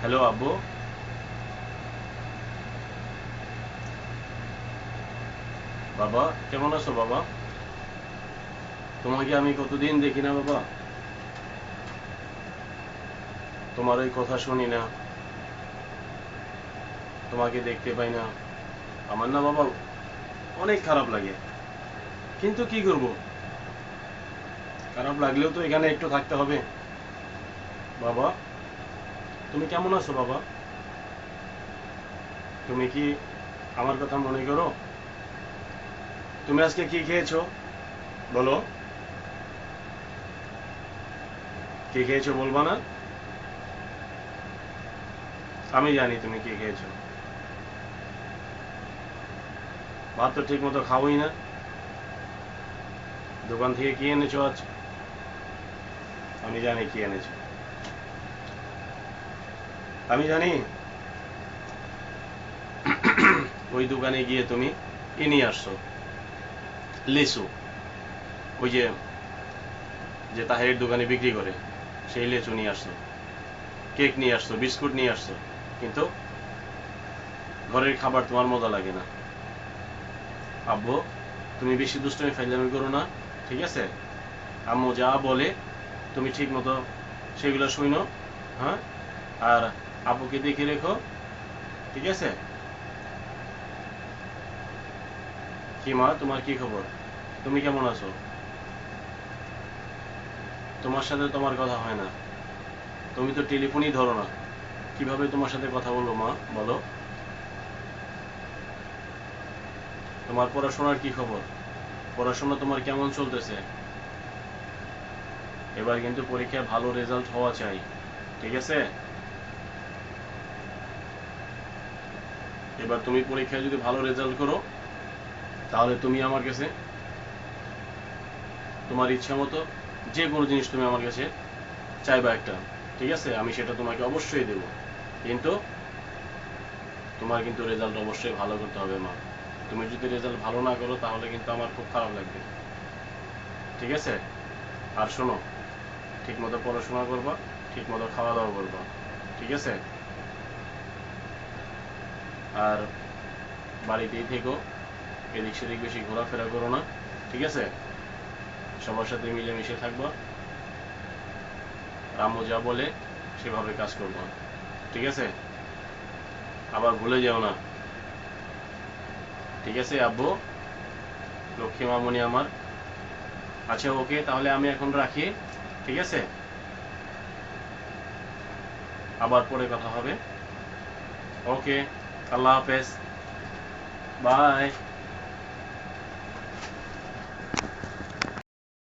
Hello আব্বু। বাবা কেমন আছো বাবা? তোমাকে আমি কতদিন দেখি না বাবা, তোমার ওই কথা শুনি না, তোমাকে দেখতে পাই না। আমার না বাবা অনেক খারাপ লাগে, কিন্তু কি করব, খারাপ লাগলেও তো এখানে একটু থাকতে হবে। বাবা তুমি কেমন আছো বাবা? তুমি কি আমার কথা মনে করো? তুমি আজকে কি খেয়েছো বলো? কি খেয়েছো বলবা না? আমি জানি তুমি কি খেয়েছো। ভাত তো ঠিক মতো খাওই না। দোকান থেকে কি এনেছো আজ? আমি জানি কি এনেছো। আমি জানি ওই দোকানে গিয়ে তুমি ই নিয়ে আসছো, লিচু। ওই যে যে তাহেরের দোকানে বিক্রি করে সেই লিচু নিয়ে আসছো, কেক নিয়ে আসছো, বিস্কুট নিয়ে আসছো, কিন্তু ঘরের খাবার তোমার মজা লাগে না। আব্বু তুমি বেশি দুষ্টমি ফাইজলামি করো না, ঠিক আছে? আম্মু যা বলে তুমি ঠিক মতো সেগুলো শুনো, হ্যাঁ? আর আব্বুকে দেখে রেখো, ঠিক আছে? কি মা, তোমার কি খবর? তুমি কেমন আছো? তোমার সাথে তোমার কথা হয় না, তুমি তো টেলিফোনই ধরো না, কিভাবে তোমার সাথে কথা বলবো মা বলো? তোমার পড়াশোনার কি খবর? পড়াশোনা তোমার কেমন চলতেছে? এবার কিন্তু পরীক্ষায় ভালো রেজাল্ট হওয়া চাই, ঠিক আছে? এবার তুমি পরীক্ষায় যদি ভালো রেজাল্ট করো, তাহলে তুমি আমার কাছে তোমার ইচ্ছা মতো যে কোনো জিনিস তুমি আমার কাছে চাইবা একটা, ঠিক আছে? আমি সেটা তোমাকে অবশ্যই দেব, কিন্তু তোমার কিন্তু রেজাল্ট অবশ্যই ভালো করতে হবে মা। তুমি যদি রেজাল্ট ভালো না করো তাহলে কিন্তু আমার খুব খারাপ লাগবে, ঠিক আছে? আর শোনো, ঠিক মতো পড়াশোনা করবা, ঠিক মতো খাওয়া দাওয়া করবা, ঠিক আছে? আর বাড়িতেই থেকো, এদিক সেদিক বেশি ঘোরাফেরা করো না, ঠিক আছে? সবার সাথে মিলেমিশে থাকবা, আম্মু যা বলে সেভাবে কাজ করবা, ঠিক আছে? আবার ভুলে যাও না, ঠিক আছে আব্বু? লক্ষ্মী মামুনি আমার। আচ্ছা ওকে, তাহলে আমি এখন রাখি, ঠিক আছে? আবার পরে কথা হবে। ওকে, আল্লাহ হাফেজ, বাই।